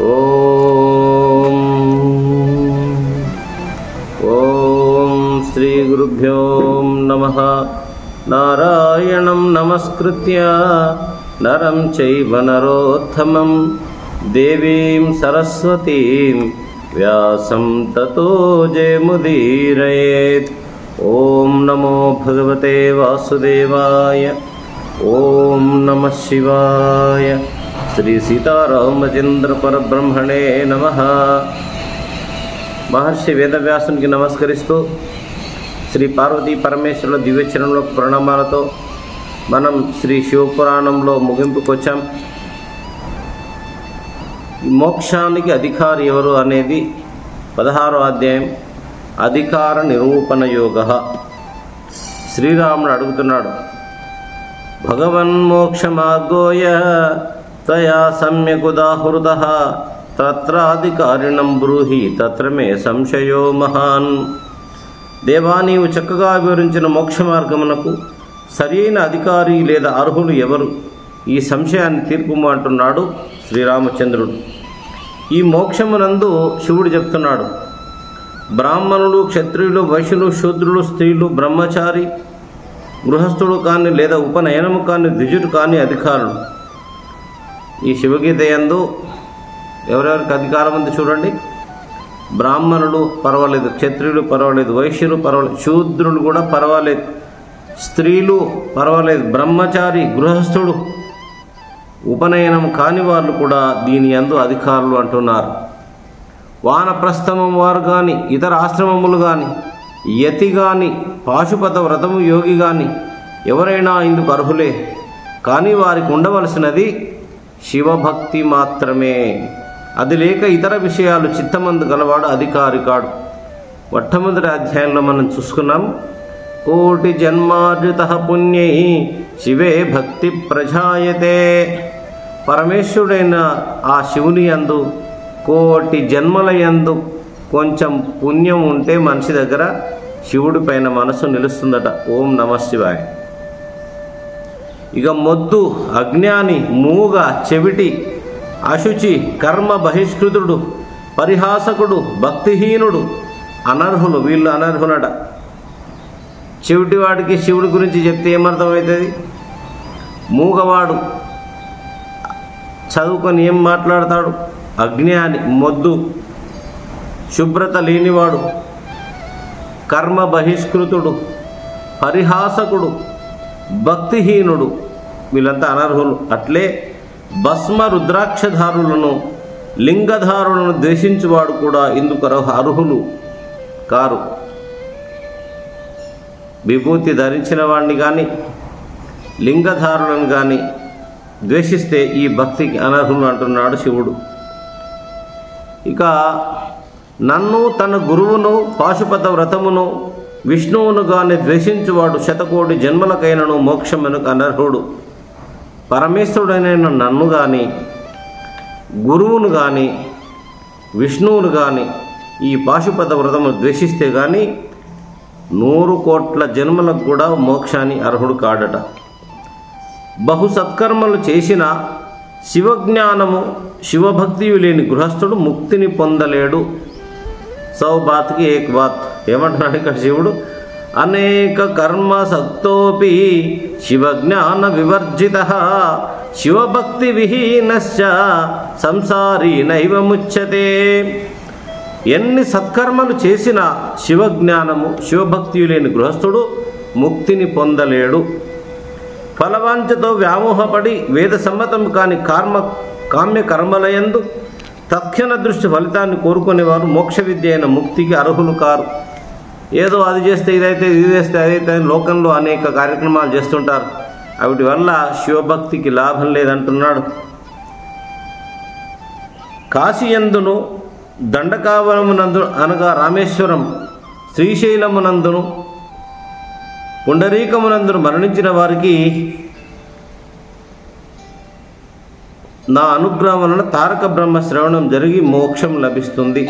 ఓం శ్రీ గురుభ్యో నమః. నారాయణం నమస్కృత్య నరం చైవ నరోత్తమం దేవీం సరస్వతీం వ్యాసం తతో జయముదీరయేత్. ఓం నమో భగవతే వాసుదేవాయ. ఓం నమః శివాయ. శ్రీ సీతారామచంద్ర పరబ్రహ్మణే నమః. మహర్షి వేదవ్యాసునికి నమస్కరిస్తూ శ్రీ పార్వతీ పరమేశ్వరుల దివ్యచరణంలో ప్రణామాలతో మనం శ్రీ శివపురాణంలో ముగింపుకొచ్చాం. మోక్షానికి అధికారి ఎవరు అనేది 16వ అధ్యాయం, అధికార నిరూపణ యోగ. శ్రీరాముడు అడుగుతున్నాడు, భగవన్మోక్షమార్గోయ తయా సమ్యకుదాహృతః తత్రాధికారిణం బ్రూహి తత్ర మే సంశయో మహాన్. దేవా, నీవు చక్కగా వివరించిన మోక్ష మార్గమునకు సరైన అధికారి లేదా అర్హులు ఎవరు? ఈ సంశయాన్ని తీర్పుము అంటున్నాడు శ్రీరామచంద్రుడు. ఈ మోక్షమునందు శివుడు చెప్తున్నాడు, బ్రాహ్మణులు, క్షత్రియులు, వైశ్యులు, శూద్రులు, స్త్రీలు, బ్రహ్మచారి, గృహస్థుడు కానీ లేదా ఉపనయనము కానీ, ద్విజుడు కానీ అధికారులు. ఈ శివగీత యందు ఎవరెవరికి అధికారం ఉంది చూడండి. బ్రాహ్మణులు పర్వాలేదు, క్షత్రియులు పర్వాలేదు, వైశ్యులు పర్వాలేదు, శూద్రులు కూడా పర్వాలేదు, స్త్రీలు పర్వాలేదు, బ్రహ్మచారి, గృహస్థుడు, ఉపనయనం కాని వాళ్ళు కూడా దీని యందు అధికారులు అంటున్నారు. వానప్రస్థమం వారు కానీ, ఇతర ఆశ్రమములు కానీ, యతి కానీ, పాశుపత వ్రతము యోగి కానీ ఎవరైనా ఇందుకు అర్హులే. కానీ వారికి ఉండవలసినది శివభక్తి మాత్రమే. అది లేక ఇతర విషయాలు చిత్తమందు గలవాడు అధికారి కాడు. మొట్టమొదటి అధ్యాయంలో మనం చూసుకున్నాం, కోటి జన్మార్జిత పుణ్యై శివే భక్తి ప్రజాయతే. పరమేశ్వరుడైన ఆ శివుని యందు కోటి జన్మల యందు కొంచెం పుణ్యం ఉంటే మనిషి దగ్గర శివుడి పైన మనసు నిలుస్తుందట. ఓం నమః శివాయ. ఇక మొద్దు, అజ్ఞాని, మూగ, చెవిటి, అశుచి, కర్మ బహిష్కృతుడు, పరిహాసకుడు, భక్తిహీనుడు అనర్హులు. వీళ్ళు అనర్హులట. చెవిటివాడికి శివుడి గురించి చెప్తే ఏమర్థమవుతుంది? మూగవాడు చదువుకొని ఏం మాట్లాడతాడు? అజ్ఞాని, మొద్దు, శుభ్రత లేనివాడు, కర్మ బహిష్కృతుడు, పరిహాసకుడు, భక్తిహీనుడు, వీళ్ళంతా అనర్హులు. అట్లే భస్మ రుద్రాక్షధారులను, లింగధారులను ద్వేషించువాడు కూడా ఇందుకు అర్హులు కారు. విభూతి ధరించిన వాడిని కానీ, లింగధారులను కానీ ద్వేషిస్తే ఈ భక్తికి అనర్హులు అంటున్నాడు శివుడు. ఇక నన్ను, తన గురువును, పాశుపత వ్రతమును, విష్ణువును గాని ద్వేషించువాడు శతకోటి జన్మలకైనను మోక్షమునకు అనర్హుడు. పరమేశ్వరుడైన నన్ను కానీ, గురువును కానీ, విష్ణువును కానీ ఈ పాశుపత వ్రతము ద్వేషిస్తే కానీ 100 కోట్ల జన్మలకు కూడా మోక్షాన్ని అర్హుడు కాడట. బహు సత్కర్మలు చేసిన శివజ్ఞానము, శివభక్తియు లేని గృహస్థుడు ముక్తిని పొందలేడు. సౌ బాత్కి ఏక్ బాత్. ఏమంటున్నాడు ఇక్కడ శివుడు? అనేక కర్మ సక్తోపి శివజ్ఞాన వివర్జిత శివభక్తి విహీనశ్చ సంసారీ నైవ ముచ్యతే. ఎన్ని సత్కర్మలు చేసినా శివజ్ఞానము, శివభక్తియు లేని గృహస్థుడు ముక్తిని పొందలేడు. ఫలవాంఛతో వ్యామోహపడి వేద సమ్మతం కాని కామ్య కర్మలయందు తక్షణ దృష్టి ఫలితాన్ని కోరుకునేవారు మోక్ష విద్య అయిన ముక్తికి అర్హులు కారు. ఏదో అది చేస్తే ఇదైతే, ఇది చేస్తే అదైతే లోకంలో అనేక కార్యక్రమాలు చేస్తుంటారు. వాటి వల్ల శివభక్తికి లాభం లేదంటున్నాడు. కాశీయందును, దండకావనమునందు అనగా రామేశ్వరం, శ్రీశైలమునందును, పుండరీకమునందును మరణించిన వారికి నా అనుగ్రహం వలన తారక బ్రహ్మ శ్రవణం జరిగి మోక్షం లభిస్తుంది.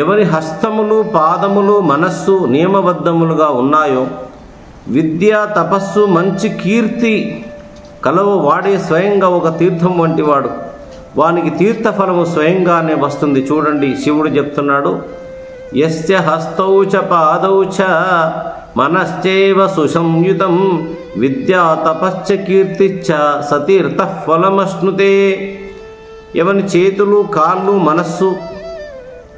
ఎవరి హస్తములు, పాదములు, మనస్సు నియమబద్ధములుగా ఉన్నాయో, విద్య, తపస్సు, మంచి కీర్తి కలవు వాడే స్వయంగా ఒక తీర్థం వంటివాడు, వానికి తీర్థఫలము స్వయంగానే వస్తుంది. చూడండి, శివుడు చెప్తున్నాడు, యస్య హస్తౌ చ పాదౌ చ మనశ్చైవ సుసంయుతం విద్యా తపశ్చ కీర్తిశ్చ సతీర్థ ఫలమశ్నుతే. ఎవని చేతులు, కాళ్ళు, మనస్సు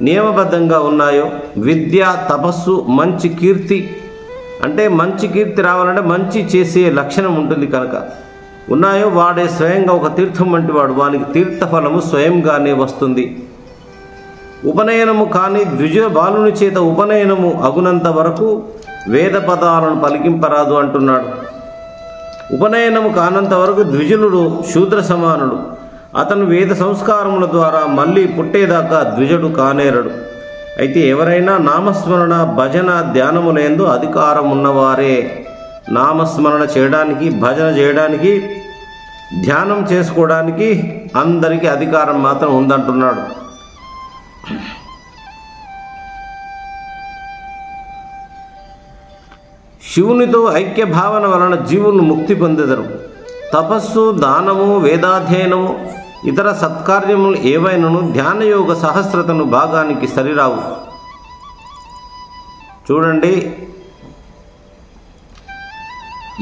నియమబద్ధంగా ఉన్నాయో, విద్య, తపస్సు, మంచి కీర్తి, అంటే మంచి కీర్తి రావాలంటే మంచి చేసే లక్షణం ఉంటుంది కనుక ఉన్నాయో, వాడే స్వయంగా ఒక తీర్థం వంటి వాడు, వానికి తీర్థఫలము స్వయంగానే వస్తుంది. ఉపనయనము కానీ ద్విజ బాలుని చేత ఉపనయనము అగునంత వరకు వేద పదాలను పలికింపరాదు అంటున్నాడు. ఉపనయనము కానంత వరకు ద్విజులుడు శూద్ర సమానుడు. అతను వేద సంస్కారముల ద్వారా మళ్ళీ పుట్టేదాకా ద్విజుడు కానేరడు. అయితే ఎవరైనా నామస్మరణ, భజన, ధ్యానములందు అధికారం ఉన్నవారే. నామస్మరణ చేయడానికి, భజన చేయడానికి, ధ్యానం చేసుకోవడానికి అందరికీ అధికారం మాత్రం ఉందంటున్నాడు. శివునితో ఐక్య భావన వలన జీవులు ముక్తి పొందెదరు. తపస్సు, దానము, వేదాధ్యయనము, ఇతర సత్కార్యములు ఏవైనను ధ్యానయోగ సహస్రతను భాగానికి సరిరావు. చూడండి,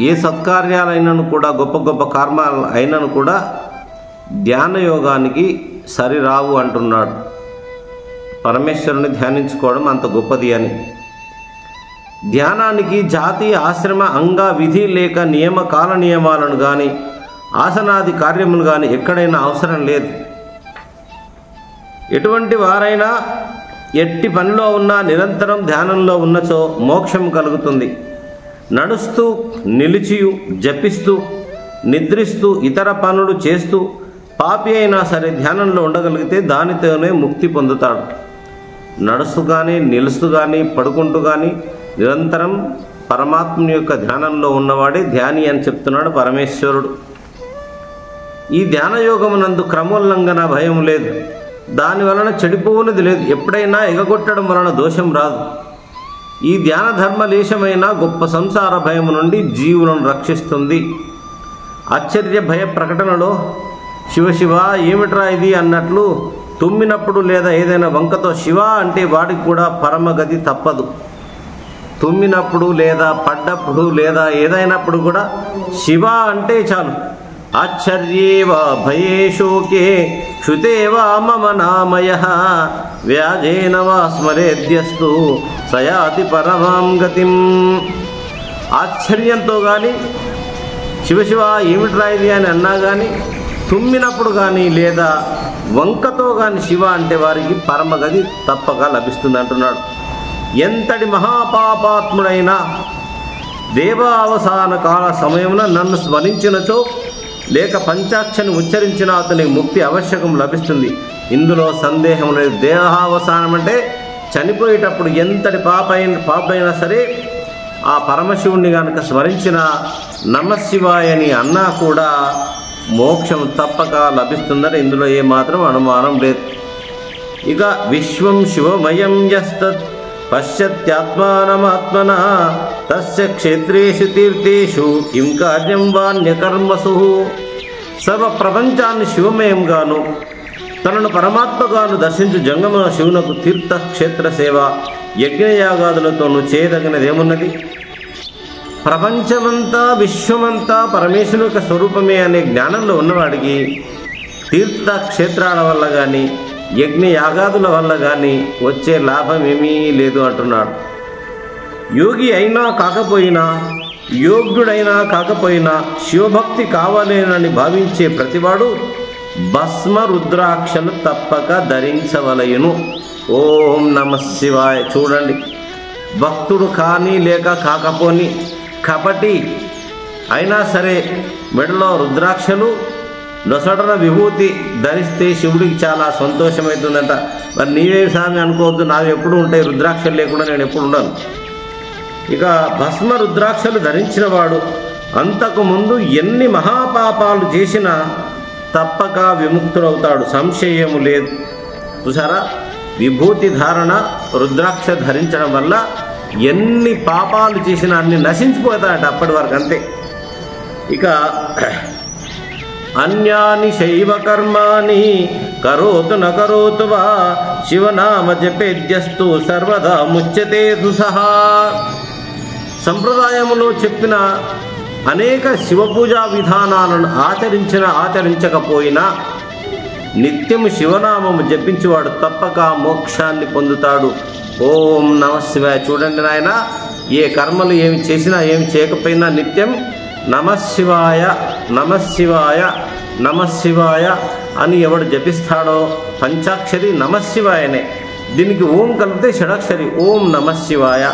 ఏ సత్కార్యాలైనను కూడా, గొప్ప గొప్ప కర్మాలు అయినను కూడా ధ్యానయోగానికి సరిరావు అంటున్నాడు. పరమేశ్వరుని ధ్యానించుకోవడం అంత గొప్పది అని. ధ్యానానికి జాతి, ఆశ్రమ, అంగ, విధి లేక నియమ, కాల నియమాలను కానీ ఆసనాది కార్యములు కానీ ఎక్కడైనా అవసరం లేదు. ఎటువంటి వారైనా ఎట్టి పనిలో ఉన్నా నిరంతరం ధ్యానంలో ఉన్నచో మోక్షం కలుగుతుంది. నడుస్తూ, నిలిచియు, జపిస్తూ, నిద్రిస్తూ, ఇతర పనులు చేస్తూ పాపి అయినా సరే ధ్యానంలో ఉండగలిగితే దానితోనే ముక్తి పొందుతాడు. నడుస్తూ కానీ, నిలుస్తూ కానీ, పడుకుంటూ కానీ నిరంతరం పరమాత్ముని యొక్క ధ్యానంలో ఉన్నవాడే ధ్యాని అని చెప్తున్నాడు పరమేశ్వరుడు. ఈ ధ్యానయోగమునందు క్రమోల్లంఘన భయం లేదు. దాని వలన చెడిపోవునది లేదు. ఎప్పుడైనా ఎగగొట్టడం వలన దోషం రాదు. ఈ ధ్యాన ధర్మలేశమైన గొప్ప సంసార భయము నుండి జీవులను రక్షిస్తుంది. ఆశ్చర్య భయ ప్రకటనలో శివ ఏమిట్రా ఇది అన్నట్లు తుమ్మినప్పుడు లేదా ఏదైనా వంకతో శివ అంటే వాడికి కూడా పరమగతి తప్పదు. తుమ్మినప్పుడు లేదా పడ్డప్పుడు లేదా ఏదైనప్పుడు కూడా శివ అంటే చాలు. ఆశ్చర్యేవా భయే శోకే క్షుతేవా మమ నామయః వ్యాజేన వా స్మరేద్యస్తు సయాతి పరమాం గతిం. ఆశ్చర్యంతో కానీ శివ ఏమిట్రా ఇది అని అన్నా కానీ, తుమ్మినప్పుడు కానీ లేదా వంకతో కానీ శివ అంటే వారికి పరమగతి తప్పక లభిస్తుంది అంటున్నాడు. ఎంతటి మహాపాపాత్ముడైనా దేవావసాన కాల సమయమున నన్ను స్మరించినచో లేక పంచాక్షని ఉచ్చరించిన అతనికి ముక్తి అవశ్యకం లభిస్తుంది. ఇందులో సందేహం లేదు. దేహావసానం అంటే చనిపోయేటప్పుడు ఎంతటి పాపైనా సరే ఆ పరమశివుణ్ణి కనుక స్మరించిన నమశివాయని అన్నా కూడా మోక్షం తప్పక లభిస్తుందని ఇందులో ఏమాత్రం అనుమానం లేదు. ఇక విశ్వం శివమయం యస్తత్ పశ్యత్యాత్మానమాత్మన తస్య క్షేత్రేషు తీర్థేషు కిం కార్యం వాన్యకర్మసు. సర్వ ప్రపంచాన్ని శివమయంగాను తనను పరమాత్మగాను దర్శించు జంగమ శివునకు తీర్థ క్షేత్ర సేవ యజ్ఞయాగాదులతోనూ చేయదగినదేమున్నది? ప్రపంచమంతా, విశ్వమంతా పరమేశ్వరుని యొక్క స్వరూపమే అనే జ్ఞానంలో ఉన్నవాడికి తీర్థక్షేత్రాల వల్ల కానీ యజ్ఞ యాగాదుల వల్ల కానీ వచ్చే లాభం ఏమీ లేదు అంటున్నాడు. యోగి అయినా కాకపోయినా, యోగ్యుడైనా కాకపోయినా శివభక్తి కావాలేనని భావించే ప్రతివాడు భస్మ రుద్రాక్షలు తప్పక ధరించవలయును. ఓం నమః శివాయ. చూడండి, భక్తుడు కానీ లేక కాకపోని కపటి అయినా సరే మెడలో రుద్రాక్షలు, నొసటన విభూతి ధరిస్తే శివుడికి చాలా సంతోషమవుతుందంట. మరి నీవే స్వామి అనుకోవద్దు, నావి ఎప్పుడు ఉంటాయి, రుద్రాక్షలు లేకుండా నేను ఎప్పుడు ఉండను. ఇక భస్మ రుద్రాక్షలు ధరించిన వాడు అంతకుముందు ఎన్ని మహాపాపాలు చేసినా తప్పక విముక్తుడవుతాడు, సంశయము లేదు. చూసారా, విభూతి ధారణ, రుద్రాక్ష ధరించడం వల్ల ఎన్ని పాపాలు చేసినా అన్ని నశించిపోతాయట అప్పటి వరకు, అంతే. ఇక అన్యాని శైవ కర్మాణి కరోతు న కరోతు వా శివనామ జపేద్యస్తు సర్వదా ముచ్యతే దుసహా. సంప్రదాయములో చెప్పిన అనేక శివపూజా విధానాలను ఆచరించకపోయినా నిత్యము శివనామము జపించేవాడు తప్పక మోక్షాన్ని పొందుతాడు. ఓం నమః శివాయ. చూడండి నాయన, ఏ కర్మలు ఏమి చేసినా ఏమి చేయకపోయినా నిత్యం నమఃశివాయ నమఃశివాయ నమఃశివాయ అని ఎవడు జపిస్తాడో, పంచాక్షరి నమఃశివాయనే, దీనికి ఓం కలిపితే షడాక్షరి ఓం నమఃశివాయ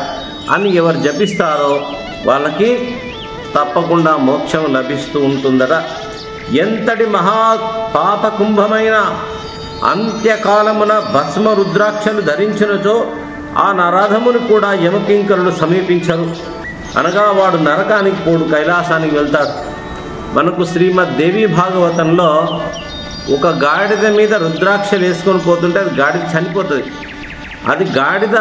అని ఎవరు జపిస్తారో వాళ్ళకి తప్పకుండా మోక్షం లభిస్తూ ఉంటుందట. ఎంతటి మహా పాప కుంభమైన అంత్యకాలమున భస్మ రుద్రాక్షలు ధరించినచో ఆ నరాధమును కూడా యమకింకరులు సమీపించరు. అనగా వాడు నరకానికి పోడు, కైలాసానికి వెళ్తాడు. మనకు శ్రీమద్ దేవి భాగవతంలో ఒక గాడిద మీద రుద్రాక్షలు వేసుకొని పోతుంటే అది గాడిద చనిపోతుంది. అది గాడిద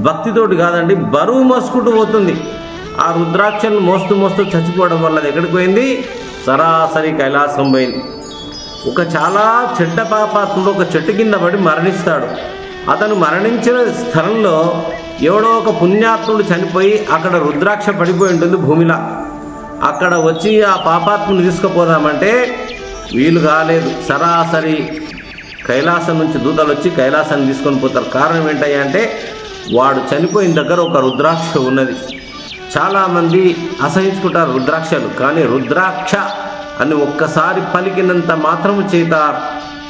భక్తితోటి కాదండి, బరువు మోసుకుంటూ పోతుంది. ఆ రుద్రాక్షలను మోస్తూ మోస్తూ చచ్చిపోవడం వల్ల అది ఎక్కడికి పోయింది? సరాసరి కైలాసం పోయింది. ఒక చాలా చెడ్డ పాపాత్ముడు ఒక చెట్టు కింద పడి మరణిస్తాడు. అతను మరణించిన స్థలంలో ఎవడో ఒక పుణ్యాత్ముడు చనిపోయి అక్కడ రుద్రాక్ష పడిపోయి ఉంటుంది భూమిలా. అక్కడ వచ్చి ఆ పాపాత్ముని తీసుకుపోదామంటే వీలు కాలేదు. సరాసరి కైలాసం నుంచి దూతలు వచ్చి కైలాసాన్ని తీసుకొని పోతారు. కారణం ఏంటయ్యా అంటే వాడు చనిపోయిన దగ్గర ఒక రుద్రాక్ష ఉన్నది. చాలామంది అసహించుకుంటారు రుద్రాక్షలు, కానీ రుద్రాక్ష అని ఒక్కసారి పలికినంత మాత్రము చేత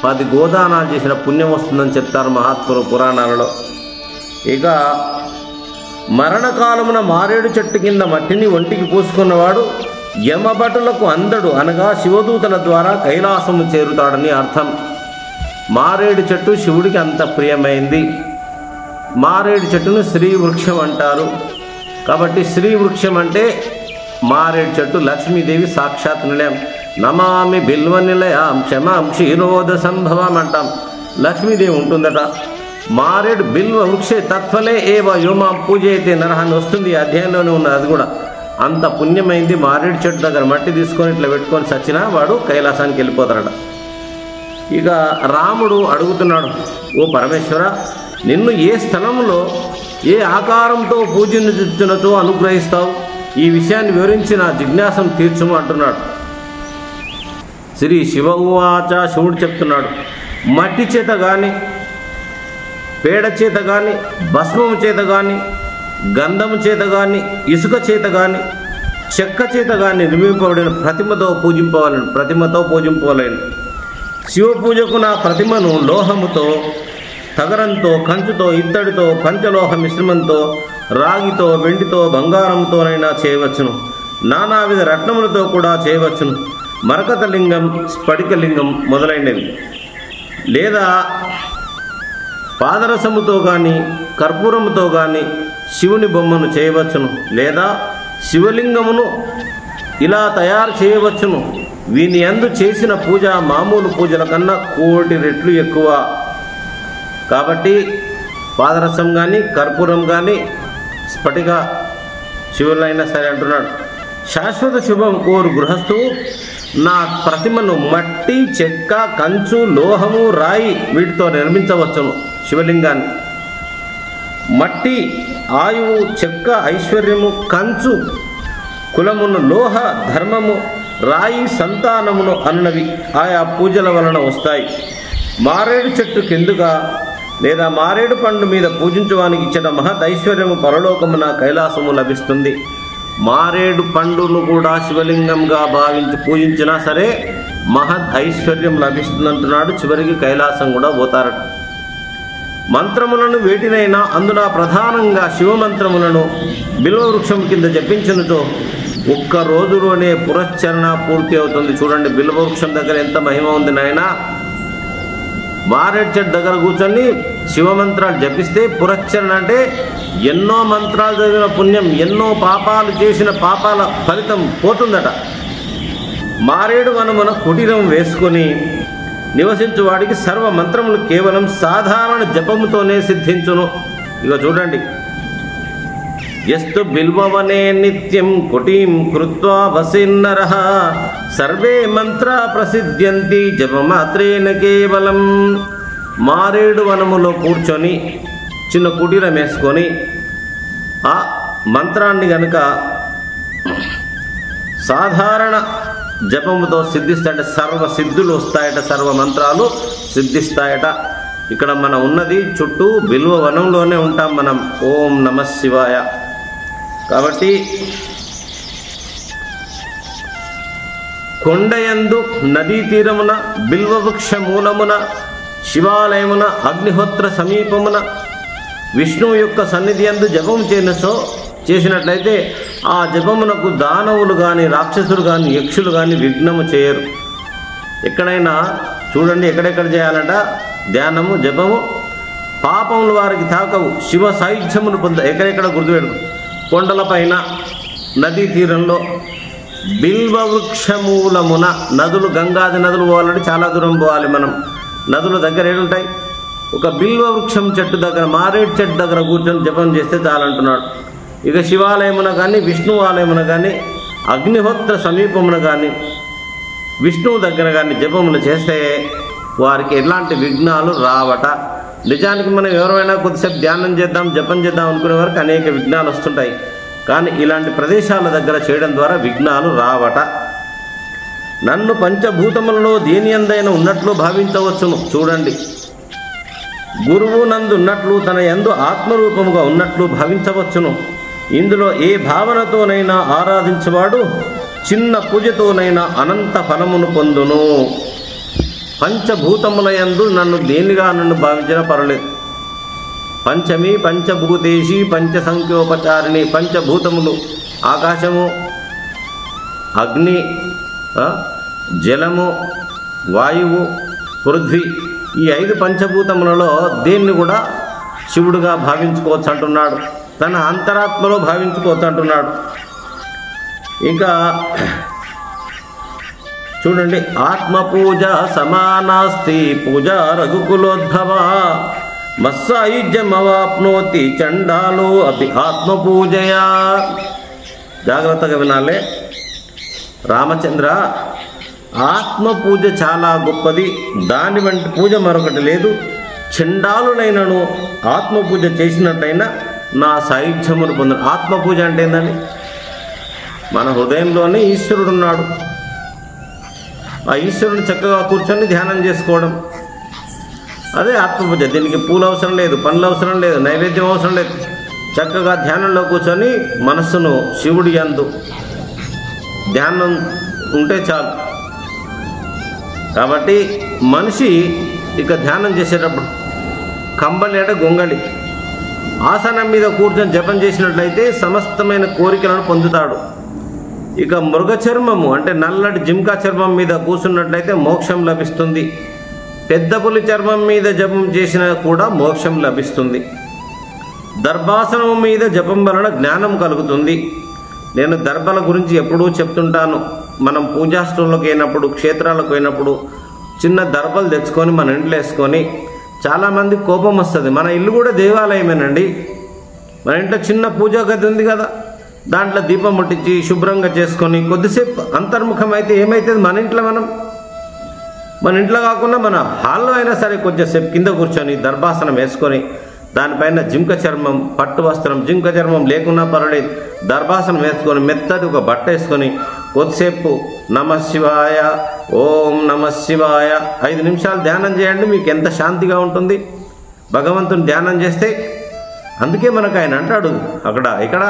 10 గోదానాలు చేసిన పుణ్యం వస్తుందని చెప్తారు మహాత్ములు పురాణాలలో. ఇక మరణకాలమున మారేడు చెట్టు కింద మట్టిని ఒంటికి పూసుకున్నవాడు యమభటులకు అందడు, అనగా శివదూతల ద్వారా కైలాసము చేరుతాడని అర్థం. మారేడు చెట్టు శివుడికి అంత ప్రియమైంది. మారేడు చెట్టును శ్రీ వృక్షం అంటారు. కాబట్టి శ్రీ వృక్షం అంటే మారేడు చెట్టు. లక్ష్మీదేవి సాక్షాత్ నిలయం. నమామి బిల్వ నిలయాం క్షమాం క్షీరోద సంభవం అంటాం. లక్ష్మీదేవి ఉంటుందట. మారేడు బిల్వ వృక్షే తత్వలే ఏవ యోమాం పూజయితే నరహ అని వస్తుంది, అధ్యాయంలోనే ఉన్నది. అది కూడా అంత పుణ్యమైంది. మారేడు చెట్టు దగ్గర మట్టి తీసుకొని ఇట్లా పెట్టుకొని చచ్చినా వాడు కైలాసానికి వెళ్ళిపోతాడట. ఇక రాముడు అడుగుతున్నాడు, ఓ పరమేశ్వర, నిన్ను ఏ స్థలంలో ఏ ఆకారంతో పూజించుచున్నచో అనుగ్రహిస్తావు? ఈ విషయాన్ని వివరించి నా జిజ్ఞాసను తీర్చుము అంటున్నాడు. శ్రీ శివ ఉవాచ. శివుడు చెప్తున్నాడు, మట్టి చేత కానీ, పేడ చేత కానీ, భస్మము చేత కానీ, గంధము చేత కానీ, ఇసుక చేత కానీ, చెక్క చేత కానీ నిర్మింపబడిన ప్రతిమతో పూజింపవలేను. శివ పూజకు నా ప్రతిమను లోహముతో, తగరంతో, కంచుతో, ఇత్తడితో, పంచలోహ మిశ్రమంతో, రాగితో, వెండితో, బంగారంతోనైనా చేయవచ్చును. నానావిధ రత్నములతో కూడా చేయవచ్చును. మరకతలింగం, స్ఫటికలింగం మొదలైనవి. లేదా పాదరసముతో కానీ, కర్పూరముతో కానీ శివుని బొమ్మను చేయవచ్చును. లేదా శివలింగమును ఇలా తయారు చేయవచ్చును. వీని యందు చేసిన పూజ మామూలు పూజల కన్నా 1,000,000 రెట్లు ఎక్కువ. కాబట్టి పాదరసం కానీ, కర్పూరం కానీ, స్ఫటిక శివులైనా సరే అంటున్నాడు. శాశ్వత శుభం కోరు గృహస్థు నా ప్రతిమను మట్టి, చెక్క, కంచు, లోహము, రాయి వీటితో నిర్మించవచ్చును. శివలింగాన్ని మట్టి ఆయువు, చెక్క ఐశ్వర్యము, కంచు కులమును, లోహ ధర్మము, రాయి సంతానమును అన్నవి ఆయా పూజల వలన వస్తాయి. మారేడు చెట్టు కిందుగా లేదా మారేడు పండు మీద పూజించడానికి ఇచ్చిన మహత్ ఐశ్వర్యము పరలోకమున కైలాసము లభిస్తుంది. మారేడు పండును కూడా శివలింగంగా భావించి పూజించినా సరే మహత్ ఐశ్వర్యం లభిస్తుందంటున్నాడు. చివరికి కైలాసం కూడా పోతారట. మంత్రములను వేటినైనా అందున ప్రధానంగా శివమంత్రములను బిల్వవృక్షం కింద జపించినతో 1 రోజులోనే పురశ్చరణ పూర్తి అవుతుంది. చూడండి, బిల్వవృక్షం దగ్గర ఎంత మహిమ ఉంది నాయన. మారేడు చెట్టు దగ్గర కూర్చొని శివమంత్రాలు జపిస్తే పురశ్చరణ అంటే ఎన్నో మంత్రాలు చదివిన పుణ్యం, ఎన్నో పాపాలు చేసిన పాపాల ఫలితం పోతుందట. మారేడు వనమున కుటీరం వేసుకొని నివసించు వాడికి సర్వ మంత్రములు కేవలం సాధారణ జపముతోనే సిద్ధించును. ఇక చూడండి, యస్తు బిల్వవనే నిత్యం కుటీం కృత్వా వసిన్నరః సర్వే మంత్రా ప్రసిద్ధ్యంతి జపమాత్రేన కేవలం. మారేడు వనములో కూర్చొని చిన్న కుటీరం వేసుకొని ఆ మంత్రాన్ని గనుక సాధారణ జపముతో సిద్ధిస్తాయంటే సర్వ సిద్ధులు వస్తాయట, సర్వ మంత్రాలు సిద్ధిస్తాయట. ఇక్కడ మనం ఉన్నది చుట్టూ బిల్వ వనంలోనే ఉంటాం మనం. ఓం నమ శివాయ. కాబట్టి కొండయందు నదీ తీరమున బిల్వవృక్ష మూలమున శివాలయమున అగ్నిహోత్ర సమీపమున విష్ణువు యొక్క సన్నిధి యందు జపం చేసినట్లయితే ఆ జపమునకు దానవులు కానీ రాక్షసులు కానీ యక్షులు కానీ విఘ్నము చేయరు. ఎక్కడైనా చూడండి, ఎక్కడెక్కడ చేయాలంట ధ్యానము జపము. పాపములు వారికి తాకవు, శివ సాయుధ్యమును ఎక్కడెక్కడ గుర్తుపెట్టు. కొండలపైన నదీ తీరంలో బిల్వవృక్షమూలమున నదులు, గంగాది నదులు పోవాలంటే చాలా దూరం పోవాలి మనం. నదుల దగ్గర ఏడుంటాయి. ఒక బిల్వవృక్షం చెట్టు దగ్గర, మారేడు చెట్టు దగ్గర కూర్చొని జపం చేస్తే చాలంటున్నాడు. ఇక శివాలయమున కానీ విష్ణు ఆలయమున కానీ అగ్నిహోత్ర సమీపమున కానీ విష్ణువు దగ్గర కానీ జపములు చేస్తే వారికి ఎలాంటి విఘ్నాలు రావట. నిజానికి మనం ఎవరైనా కొద్దిసేపు ధ్యానం చేద్దాం జపం చేద్దాం అనుకునే వరకు అనేక విఘ్నాలు వస్తుంటాయి. కానీ ఇలాంటి ప్రదేశాల దగ్గర చేయడం ద్వారా విఘ్నాలు రావట. నన్ను పంచభూతములలో దేని యందైనా ఉన్నట్లు భావించవచ్చును. చూడండి, గురువు నందు ఉన్నట్లు తన యందు ఆత్మరూపముగా ఉన్నట్లు భావించవచ్చును. ఇందులో ఏ భావనతోనైనా ఆరాధించేవాడు చిన్న పూజతోనైనా అనంత ఫలమును పొందును. పంచభూతముల యందు నన్ను భావించినా పర్వాలేదు. పంచమి పంచభూతేషి పంచసంఖ్యోపచారిణి. పంచభూతములు ఆకాశము, అగ్ని, జలము, వాయువు, పృథ్వీ, ఈ 5 పంచభూతములలో దేన్ని కూడా శివుడుగా భావించుకోవచ్చు అంటున్నాడు. తన అంతరాత్మలో భావించుకోవచ్చు అంటున్నాడు. ఇంకా చూడండి, ఆత్మపూజ సమానాస్తి పూజ రఘుకులోద్భవ మత్సాయుజ్యమవాప్నోతి చండాలో అపి ఆత్మపూజయా. జాగ్రత్తగా వినాలే రామచంద్ర, ఆత్మపూజ చాలా గొప్పది, దాని వంటి పూజ మరొకటి లేదు. చండాలునైనను ఆత్మపూజ చేసినట్టయినా నా సాయుధ్యమును పొందను. ఆత్మపూజ అంటే ఏందని? మన హృదయంలోనే ఈశ్వరుడు ఉన్నాడు. ఆ ఈశ్వరుని చక్కగా కూర్చొని ధ్యానం చేసుకోవడం, అదే ఆత్మపూజ. దీనికి పూలు అవసరం లేదు, పనులు అవసరం లేదు, నైవేద్యం అవసరం లేదు. చక్కగా ధ్యానంలో కూర్చొని మనస్సును శివుడి యందు ధ్యానం ఉంటే చాలు. కాబట్టి మనిషి ఇక ధ్యానం చేసేటప్పుడు కంబలి అంటే గొంగళి ఆసనం మీద కూర్చొని జపం చేసినట్లయితే సమస్తమైన కోరికలను పొందుతాడు. ఇక మృగ చర్మము అంటే నల్లటి జింకా చర్మం మీద కూర్చున్నట్లయితే మోక్షం లభిస్తుంది. పెద్ద పులి చర్మం మీద జపం చేసినా కూడా మోక్షం లభిస్తుంది. దర్భాసనం మీద జపం వలన జ్ఞానం కలుగుతుంది. నేను దర్భల గురించి ఎప్పుడూ చెప్తుంటాను. మనం పూజాస్థలంలోకి అయినప్పుడు, క్షేత్రాలకు పోయినప్పుడు చిన్న దర్భలు తెచ్చుకొని మన ఇంట్లో వేసుకొని, చాలామంది కోపం వస్తుంది. మన ఇల్లు కూడా దేవాలయమేనండి. మన ఇంట్లో చిన్న పూజా గది ఉంది కదా, దాంట్లో దీపం ముట్టించి శుభ్రంగా చేసుకొని కొద్దిసేపు అంతర్ముఖం అయితే ఏమవుతుంది? మన ఇంట్లో కాకుండా మన హాల్లో అయినా సరే కొద్దిసేపు కింద కూర్చొని దర్భాసనం వేసుకొని దానిపైన జింక చర్మం, పట్టు వస్త్రం, జింక చర్మం లేకున్నా పర్వాలేదు, దర్భాసనం వేసుకొని మెత్తటి ఒక బట్ట వేసుకొని కొద్దిసేపు నమశివాయ, ఓం నమశివాయ 5 నిమిషాలు ధ్యానం చేయండి. మీకు ఎంత శాంతిగా ఉంటుంది భగవంతుని ధ్యానం చేస్తే. అందుకే మనకు ఆయన అంటాడు ఇక్కడ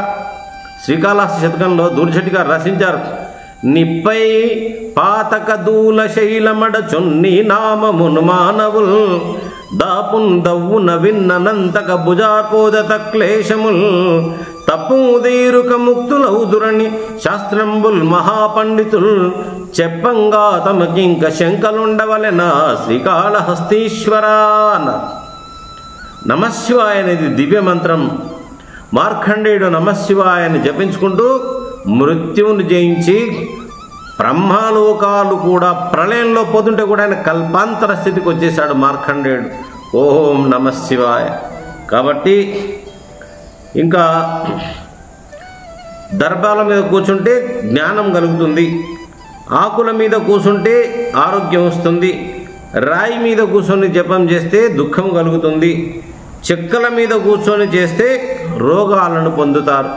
శ్రీకాళహస్తి శతకంలో దూర్జటి గారు రచించారు. నిప్పై పాతక దూల శైలమడ చొన్ని నామమును మానవుల్ దాపున్ దవ్వున విన్ననంతక భుజాపోదత క్లేశముల్ తప్పుదీరుక ముక్తులౌదురని శాస్త్రంబుల్ మహాపండితుల్ చెప్పంగా తమకింక శంకలుండవలెనా శ్రీకాళహస్తీశ్వరా అన్నారు. నమశివాయ అనేది దివ్య మంత్రం. మార్కండేయుడు నమశివాయని జపించుకుంటూ మృత్యువును జయించి బ్రహ్మలోకాలు కూడా ప్రళయంలో పోతుంటే కూడా ఆయన కల్పాంతర స్థితికి వచ్చేసాడు మార్కండేయుడు. ఓం నమశివాయ. కాబట్టి ఇంకా దర్భాల మీద కూర్చుంటే జ్ఞానం కలుగుతుంది, ఆకుల మీద కూర్చుంటే ఆరోగ్యం వస్తుంది, రాయి మీద కూర్చొని జపం చేస్తే దుఃఖం కలుగుతుంది, చెక్కల మీద కూర్చొని చేస్తే రోగాలను పొందుతారు.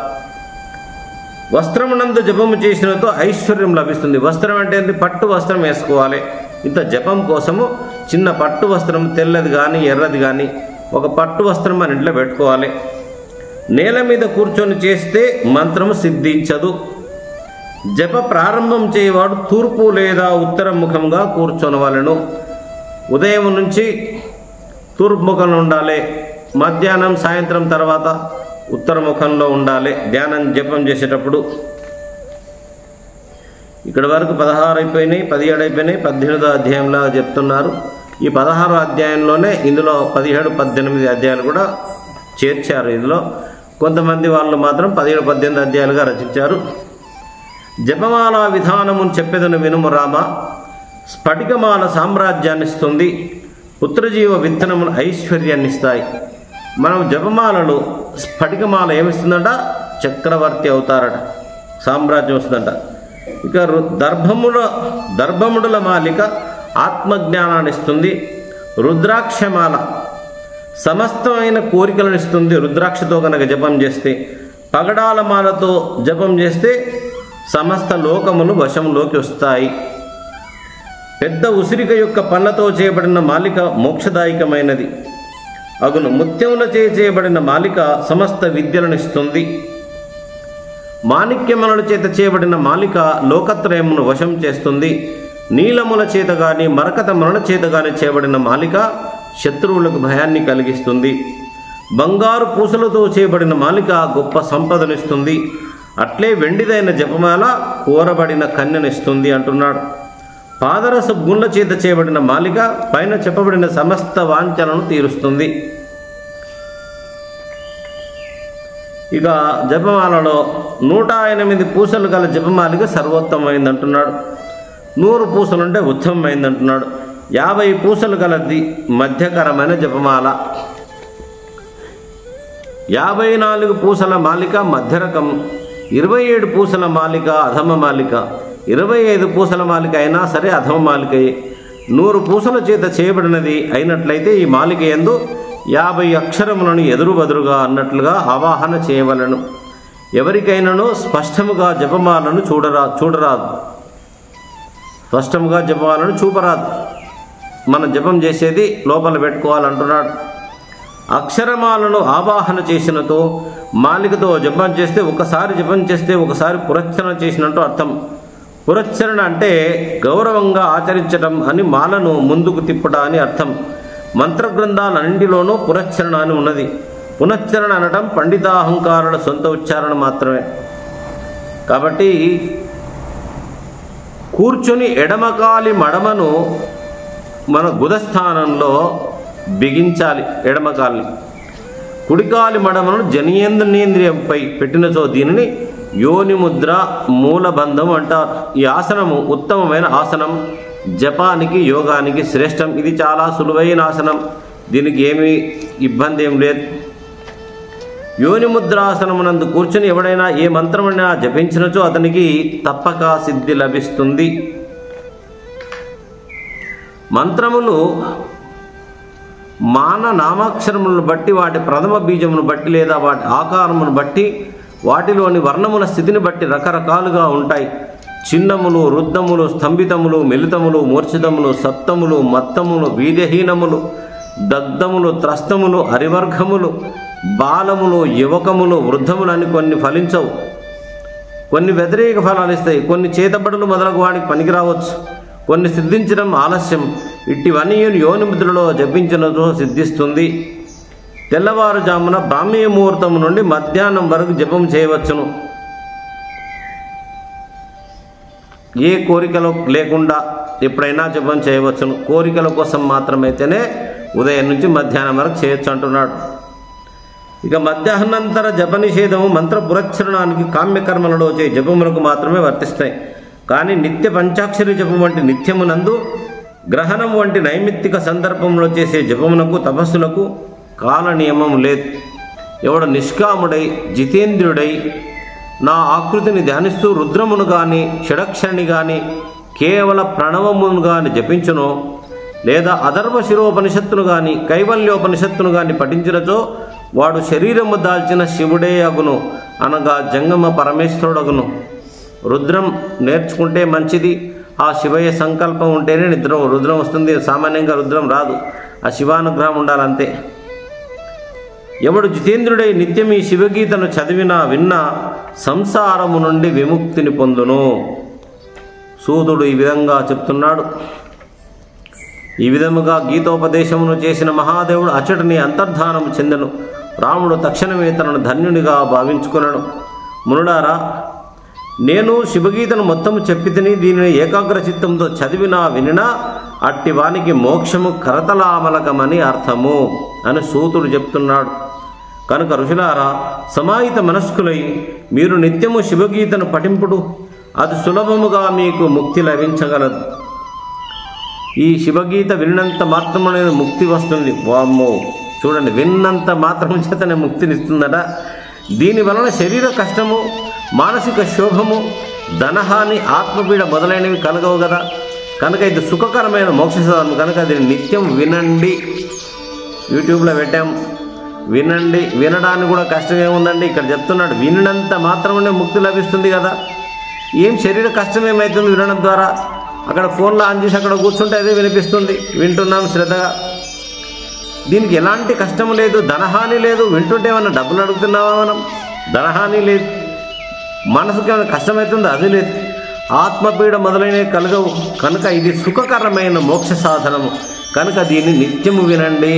వస్త్రమునందు జపము చేసినతో ఐశ్వర్యం లభిస్తుంది. వస్త్రం అంటే పట్టు వస్త్రం వేసుకోవాలి. ఇంత జపం కోసము చిన్న పట్టు వస్త్రం, తెల్లది కానీ ఎర్రది కానీ ఒక పట్టు వస్త్రం మన ఇంట్లో పెట్టుకోవాలి. నేల మీద కూర్చొని చేస్తే మంత్రము సిద్ధించదు. జప ప్రారంభం చేయవాడు తూర్పు లేదా ఉత్తర ముఖంగా కూర్చొనవలెను. ఉదయం నుంచి తూర్పు ముఖంలో ఉండాలి, మధ్యాహ్నం సాయంత్రం తర్వాత ఉత్తర ముఖంలో ఉండాలి ధ్యానం జపం చేసేటప్పుడు. ఇక్కడ వరకు 16 అయిపోయినాయి, 17 అయిపోయినాయి, 18వ అధ్యాయంలా చెప్తున్నారు. ఈ 16వ అధ్యాయంలోనే ఇందులో 17, 18 అధ్యాయాలు కూడా చేర్చారు. ఇందులో కొంతమంది వాళ్ళు మాత్రం 17, 18 అధ్యాయాలుగా రచించారు. జపమాల విధానమును చెప్పేదను వినుము రామ, స్ఫటికమాల సామ్రాజ్యాన్ని ఇస్తుంది, పుత్రజీవ విత్తనములు ఐశ్వర్యాన్ని ఇస్తాయి. మనం జపమాలలో స్ఫటికమాల ఏమిస్తుందంట? చక్రవర్తి అవుతారట, సామ్రాజ్యం వస్తుందంట. ఇక దర్భముడుల మాలిక ఆత్మజ్ఞానాన్ని ఇస్తుంది. రుద్రాక్షమాల సమస్తమైన కోరికలను ఇస్తుంది, రుద్రాక్షతో కనుక జపం చేస్తే. పగడాల మాలతో జపం చేస్తే సమస్త లోకములు వశంలోకి వస్తాయి. పెద్ద ఉసిరిక యొక్క పళ్ళతో చేయబడిన మాలిక మోక్షదాయకమైనది అగును. ముత్యములచే చేయబడిన మాలిక సమస్త విద్యలను ఇస్తుంది. మాణిక్యముల చేత చేయబడిన మాలిక లోకత్రయమును వశం చేస్తుంది. నీలముల చేత గాని మరకతముల చేత గాని చేయబడిన మాలిక శత్రువులకు భయాన్ని కలిగిస్తుంది. బంగారు పూసలతో చేయబడిన మాలిక గొప్ప సంపదనిస్తుంది. అట్లే వెండిదైన జపమాల కోరబడిన కన్యనిస్తుంది అంటున్నాడు. పాదరస గుండ్ల చేత చేయబడిన మాలిక పైన చెప్పబడిన సమస్త వాంఛలను తీరుస్తుంది. ఇక జపమాలలో 108 పూసలు గల జపమాలిక సర్వోత్తమైంది అంటున్నాడు. 100 పూసలుంటే ఉత్తమమైంది అంటున్నాడు. 50 పూసలు గలది మధ్యకరమైన జపమాల. 54 పూసల మాలిక మధ్యరకం, 27 పూసల మాలిక అధమ మాలిక, 25 పూసల మాలిక అయినా సరే అధమ మాలికయే. 100 పూసల చేత చేయబడినది అయినట్లయితే ఈ మాలిక యందు 50 అక్షరములను ఎదురుబదురుగా అన్నట్లుగా ఆవాహన చేయవలను. ఎవరికైనాను స్పష్టముగా జపమాలను చూడరాదు, స్పష్టముగా జపమాలను చూపరాదు. మనం జపం చేసేది లోపల పెట్టుకోవాలంటున్నాడు. అక్షరమాలను ఆవాహన చేసినతో మాలికతో జపం చేస్తే ఒకసారి జపం చేస్తే ఒకసారి పురచ్చరణ చేసినట్టు అర్థం. పురచ్చరణ అంటే గౌరవంగా ఆచరించడం అని, మాలను ముందుకు తిప్పట అని అర్థం. మంత్రగ్రంథాలన్నింటిలోనూ పురచ్చరణ అని ఉన్నది. పునశ్చరణ అనటం పండితాహంకారుల సొంత ఉచ్చారణ మాత్రమే. కాబట్టి కూర్చొని ఎడమకాలి మడమను మన గుదస్థానంలో బిగించాలి. ఎడమకాలిని, కుడికాలి మడమను జననేంద్రియంపై పెట్టినచో దీనిని యోని ముద్ర మూలబంధం అంటారు. ఈ ఆసనము ఉత్తమమైన ఆసనం, జపానికి యోగానికి శ్రేష్టం. ఇది చాలా సులువైన ఆసనం, దీనికి ఏమీ ఇబ్బంది ఏం లేదు. యోని ముద్రాసనమునందు కూర్చొని ఎవడైనా ఏ మంత్రమైనా జపించినచో అతనికి తప్పక సిద్ధి లభిస్తుంది. మంత్రములు మాన నామాక్షరములను బట్టి, వాటి ప్రథమ బీజమును బట్టి లేదా వాటి ఆకారమును బట్టి, వాటిలోని వర్ణముల స్థితిని బట్టి రకరకాలుగా ఉంటాయి. చిన్నములు, రుద్దములు, స్తంభితములు, మెలితములు, మూర్ఛితములు, సప్తములు, మత్తములు, బీజహీనములు, దగ్ధములు, త్రస్తములు, హరివర్గములు, బాలములు, యువకములు, వృద్ధములు అని కొన్ని ఫలించవు. కొన్ని వ్యతిరేక ఫలాలు ఇస్తాయి. కొన్ని చేతబడులు మొదలగు వాడికి పనికిరావచ్చు. కొన్ని సిద్ధించడం ఆలస్యం. ఇట్టివన్నీ యోని ముద్రలో జపించినతో సిద్ధిస్తుంది. తెల్లవారుజామున బ్రాహ్మీ ముహూర్తం నుండి మధ్యాహ్నం వరకు జపం చేయవచ్చును. ఏ కోరికలు లేకుండా ఎప్పుడైనా జపం చేయవచ్చును. కోరికల కోసం మాత్రమైతేనే ఉదయం నుంచి మధ్యాహ్నం వరకు చేయొచ్చు అంటున్నాడు. ఇక మధ్యాహ్నంతర జప నిషేధము మంత్ర పురచ్చరణానికి కామ్యకర్మలలో చే జపములకు మాత్రమే వర్తిస్తాయి. కానీ నిత్య పంచాక్షరి జపం వంటి నిత్యమునందు, గ్రహణం వంటి నైమిత్తిక సందర్భంలో చేసే జపమునకు, తపస్సులకు కాల నియమం లేదు. ఎవడు నిష్కాముడై జితేంద్రుడై నా ఆకృతిని ధ్యానిస్తూ రుద్రమును గాని షడక్షరిని గాని కేవల ప్రణవమును గాని జపించునో లేదా అధర్వ శిరోపనిషత్తును గాని కైవల్యోపనిషత్తును గాని పఠించినచో వాడు శరీరము దాల్చిన శివుడే అగును, అనగా జంగమ పరమేశ్వరుడగును. రుద్రం నేర్చుకుంటే మంచిది. ఆ శివయ్య సంకల్పం ఉంటేనే రుద్రం వస్తుంది. సామాన్యంగా రుద్రం రాదు, ఆ శివానుగ్రహం ఉండాలంతే. ఎవడు జితేంద్రుడై నిత్యం ఈ శివగీతను చదివినా విన్నా సంసారము నుండి విముక్తిని పొందును. సూతుడు ఈ విధంగా చెప్తున్నాడు. ఈ విధముగా గీతోపదేశమును చేసిన మహాదేవుడు అచ్చటిని అంతర్ధానము చెందెను. రాముడు తక్షణమే తనను ధన్యునిగా భావించుకున్నాడు. మునుడారా, నేను శివగీతను మొత్తము చెప్పితిని, దీనిని ఏకాగ్ర చిత్తంతో చదివినా వినినా అట్టి వానికి మోక్షము కరతలామలకమని అర్థము అని సూతుడు చెప్తున్నాడు. కనుక ఋషులారా, సమాహిత మనస్కులై మీరు నిత్యము శివగీతను పఠింపుడు, అది సులభముగా మీకు ముక్తి లభించగలదు. ఈ శివగీత విన్నంత మాత్రమే ముక్తి వస్తుంది. వామ్మో, చూడండి, విన్నంత మాత్రం చేతనే ముక్తినిస్తుందట. దీని వలన శరీర కష్టము, మానసిక శోభము, ధనహాని, ఆత్మపీడ మొదలైనవి కలగవు కదా. కనుక ఇది సుఖకరమైన మోక్ష సాధనం. కనుక దీన్ని నిత్యం వినండి. యూట్యూబ్లో పెట్టాం, వినండి. వినడానికి కూడా కష్టమేముందండి, ఇక్కడ చెప్తున్నాడు వినంత మాత్రమే ముక్తి లభిస్తుంది కదా. ఏం శరీర కష్టం ఏమవుతుంది వినడం ద్వారా? అక్కడ ఫోన్లో ఆన్ చేసి అక్కడ కూర్చుంటే అదే వినిపిస్తుంది, వింటున్నాం శ్రద్ధగా. దీనికి ఎలాంటి కష్టము లేదు, ధనహాని లేదు. వింటుంటే ఏమన్నా డబ్బులు అడుగుతున్నావా మనం? ధనహాని లేదు. మనసుకి ఏమైనా కష్టమవుతుందో అది లేదు. ఆత్మపీడ మొదలైనవి కలగవు. కనుక ఇది సుఖకరమైన మోక్ష సాధనము. కనుక దీన్ని నిత్యము వినండి,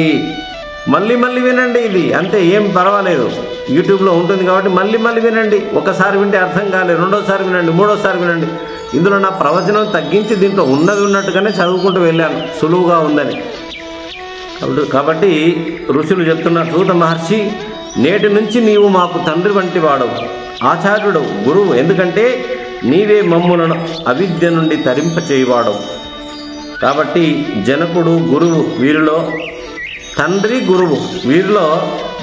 మళ్ళీ మళ్ళీ వినండి. ఇది అంతే, ఏం పర్వాలేదు. యూట్యూబ్లో ఉంటుంది కాబట్టి మళ్ళీ మళ్ళీ వినండి. ఒకసారి వింటే అర్థం కాలేదు, రెండోసారి వినండి, మూడోసారి వినండి. ఇందులో నా ప్రవచనం తగ్గించి దీంట్లో ఉన్నది ఉన్నట్టుగానే చదువుకుంటూ వెళ్ళాను, సులువుగా ఉందని. కాబట్టి ఋషులు చెప్తున్నారు, సూత మహర్షి, నేటి నుంచి నీవు మాకు తండ్రి వంటి వాడవు, ఆచార్యుడు, గురువు. ఎందుకంటే నీవే మమ్ములను అవిద్య నుండి తరింపచేయవాడవు. కాబట్టి జనకుడు, గురువు, వీరిలో తండ్రి, గురువు, వీరిలో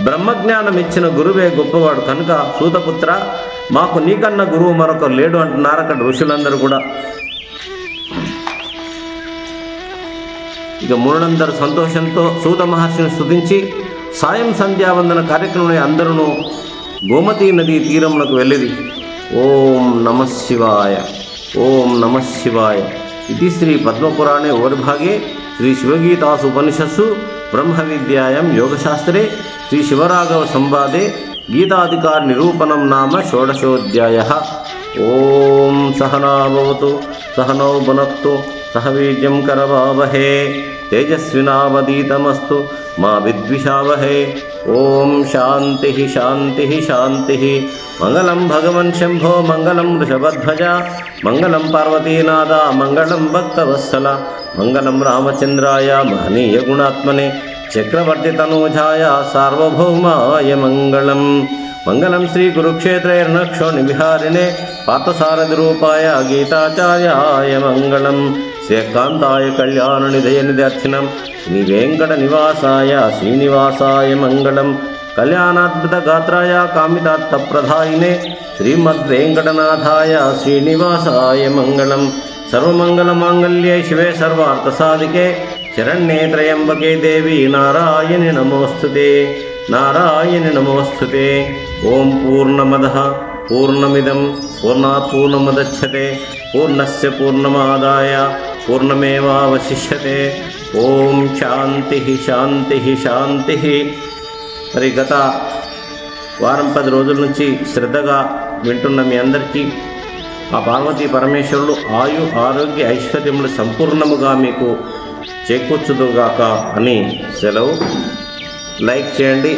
బ్రహ్మజ్ఞానం ఇచ్చిన గురువే గొప్పవాడు. కనుక సూతపుత్ర, మాకు నీకన్నా గురువు మరొకరు లేడు అంటున్నారు అక్కడ ఋషులందరూ కూడా. ఇక మునులందరూ సంతోషంతో సూత మహర్షిని స్తుతించి సాయం సంధ్యావందన కార్యక్రమంలో అందరూ గోమతీ నదీ తీరములకు వెళ్ళిది. ఓం నమః శివాయ, ఓం నమః శివాయ. ఇది శ్రీ పద్మపురాణే ఓర్భాగే శ్రీ శివగీతాసు ఉపనిషత్సు బ్రహ్మ విద్యాయాం యోగశాస్త్రే శ్రీ శివరాఘవ సంవాదే గీతాధికార నిరూపణం నామ షోడశోధ్యాయః. ఓం సహనా భవతు, సహనౌ భునక్తు, సహ వీర్యం కరవావహే, తేజస్వినావదీతమస్తు మా విద్విషావహే. ఓం శాంతి శాంతి శాంతి. మంగళం భగవన్ శంభో, మంగళం వృషభధ్వజ, మంగళం పార్వతీనాథ, మంగళం భక్తవత్సల, మంగళం రామచంద్రాయ మహనీయ గుణాత్మనే, చక్రవర్తి తనూజాయ సార్వభౌమాయ మంగళం. మంగళం శ్రీ కురుక్షేత్రేర్నక్షోణి విహారిణే, పార్థసారథి రూపాయ గీతాచార్యాయ మంగళం. శ్రీకాంతాయ కళ్యాణ నిధయ నిదర్శనం శ్రీ వెంకట నివాసాయ శ్రీనివాసాయ మంగళం. కళ్యాణాద్భుత గాత్రాయ కామితార్థ ప్రదాయినే శ్రీమద్వేంకటనాథాయ శ్రీనివాసాయ మంగళం. సర్వమంగళ మాంగళ్యే శివే సర్వార్థ సాధికే, శరణ్యే త్రయంబకే దేవి నారాయణి నమోస్తుతే, నారాయణి నమోస్తుతే. ఓం పూర్ణమదః పూర్ణమిదం పూర్ణాత్ పూర్ణముదచ్యతే, పూర్ణస్య పూర్ణమాదాయ పూర్ణమేవావశిష్యతే. ఓం శాంతి శాంతి శాంతి. మరి గత వారం 10 రోజుల నుంచి శ్రద్ధగా వింటున్న మీ అందరికీ ఆ పార్వతీ పరమేశ్వరుడు ఆయు ఆరోగ్య ఐశ్వర్యములు సంపూర్ణముగా మీకు చేకూర్చుదుగాక అని సెలవు. లైక్ చేయండి,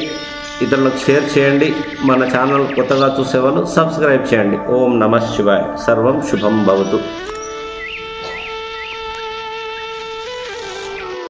ఇతరులకు షేర్ చేయండి. మన ఛానల్ కొత్తగా చూసేవాళ్ళు సబ్స్క్రైబ్ చేయండి. ఓం నమః శివాయ. సర్వం శుభం భవతు.